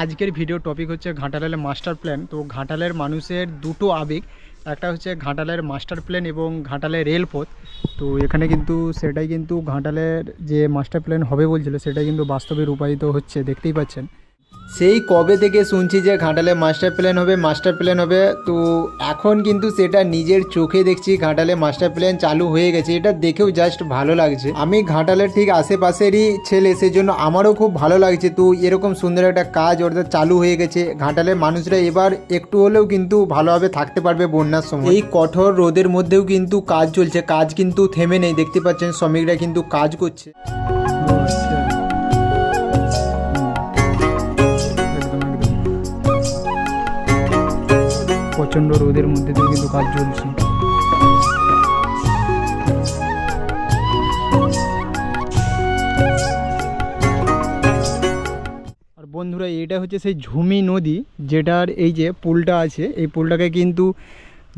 আজকের video topic হচ্ছে ঘাটালের মাস্টার প্ল্যান। তো ঘাটালের মানুষের দুটো আবেগ, একটা হচ্ছে ঘাটালের মাস্টার প্ল্যান এবং ঘাটালের রেলপথ। তো এখানে কিন্তু সেটাই কিন্তু ঘাটালের যে মাস্টার প্ল্যান হবে বলছিল সেটাই কিন্তু বাস্তবে রূপায়িত হচ্ছে, দেখতেই পাচ্ছেন। সেই কবে থেকে শুনছি যে ঘাটালে মাস্টার প্ল্যান হবে, তো এখন কিন্তু সেটা নিজের চোখে দেখছি ঘাটালে মাস্টার প্ল্যান চালু হয়ে গেছে। এটা দেখেও জাস্ট ভালো লাগছে। আমি ঘাটালের ঠিক আশেপাশেরই ছেলে, সেজন্য আমারও খুব ভালো লাগছে। তো এরকম সুন্দর একটা কাজ অর্থাৎ চালু হয়ে গেছে। ঘাটালের মানুষরা এবার একটু হলেও কিন্তু ভালোভাবে থাকতে পারবে বন্যার সময়। এই কঠোর রোদের মধ্যেও কিন্তু কাজ চলছে, কাজ কিন্তু থেমে নেই। দেখতে পাচ্ছেন শ্রমিকরা কিন্তু কাজ করছে। প্রচণ্ড রোদের মধ্যে দিয়ে কিন্তু কাজ চলছে। আর বন্ধুরা, এটা হচ্ছে সেই ঝুমি নদী, যেটার এই যে পুলটা আছে, এই পুলটাকে কিন্তু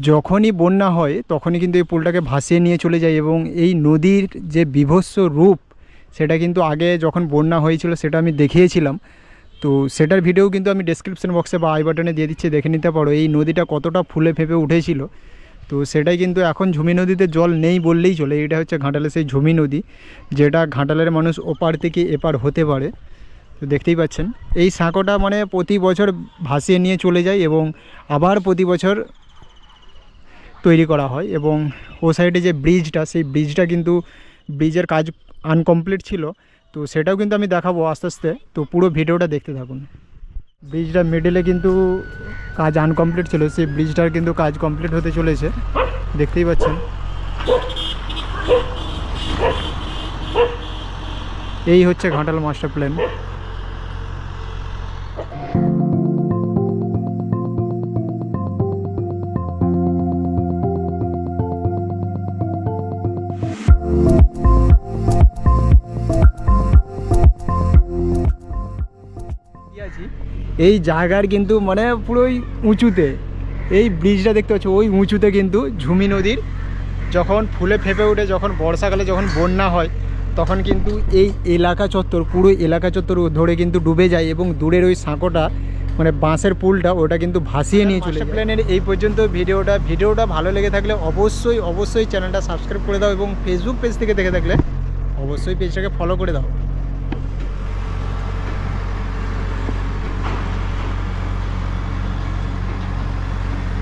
যখনই বন্যা হয় তখনই কিন্তু এই পুলটাকে ভাসিয়ে নিয়ে চলে যায়। এবং এই নদীর যে বীভৎস রূপ, সেটা কিন্তু আগে যখন বন্যা হয়েছিল সেটা আমি দেখিয়েছিলাম। তো সেটার ভিডিও কিন্তু আমি ডেসক্রিপশন বক্সে বা আই বাটনে দিয়ে দিচ্ছি, দেখে নিতে পারো এই নদীটা কতটা ফুলে ফেঁপে উঠেছিল। তো সেটাই কিন্তু এখন ঝুমি নদীতে জল নেই বললেই চলে। এটা হচ্ছে ঘাটালের সেই ঝুমি নদী, যেটা ঘাটালের মানুষ ওপার থেকে এপার হতে পারে। তো দেখতেই পাচ্ছেন এই সাঁকোটা মানে প্রতি বছর ভাসিয়ে নিয়ে চলে যায় এবং আবার প্রতি বছর তৈরি করা হয়। এবং ও সাইডে যে ব্রিজটা, সেই ব্রিজটা কিন্তু ব্রিজের কাজ আনকমপ্লিট ছিল। তো সেটাও কিন্তু আমি দেখাবো আস্তে আস্তে। তো পুরো ভিডিওটা দেখতে থাকুন। ব্রিজটা মিডলে কিন্তু কাজ আনকমপ্লিট ছিল, সেই ব্রিজটার কিন্তু কাজ কমপ্লিট হতে চলেছে, দেখতেই পাচ্ছেন। এই হচ্ছে ঘাটাল মাস্টার প্ল্যান। এই জায়গার কিন্তু মানে পুরোই উঁচুতে এই ব্রিজটা দেখতে পাচ্ছ, ওই উঁচুতে কিন্তু ঝুমি নদীর যখন ফুলে ফেঁপে ওঠে, যখন বর্ষাকালে যখন বন্যা হয়, তখন কিন্তু এই এলাকা চত্বর, পুরো এলাকা চত্বর ধরে কিন্তু ডুবে যায়। এবং দূরের ওই সাঁকোটা মানে বাঁশের পুলটা, ওটা কিন্তু ভাসিয়ে নিয়ে চলে যায়। প্ল্যানের এই পর্যন্ত ভিডিওটা ভালো লেগে থাকলে অবশ্যই চ্যানেলটা সাবস্ক্রাইব করে দাও এবং ফেসবুক পেজ থেকে দেখে থাকলে অবশ্যই পেজটাকে ফলো করে দাও।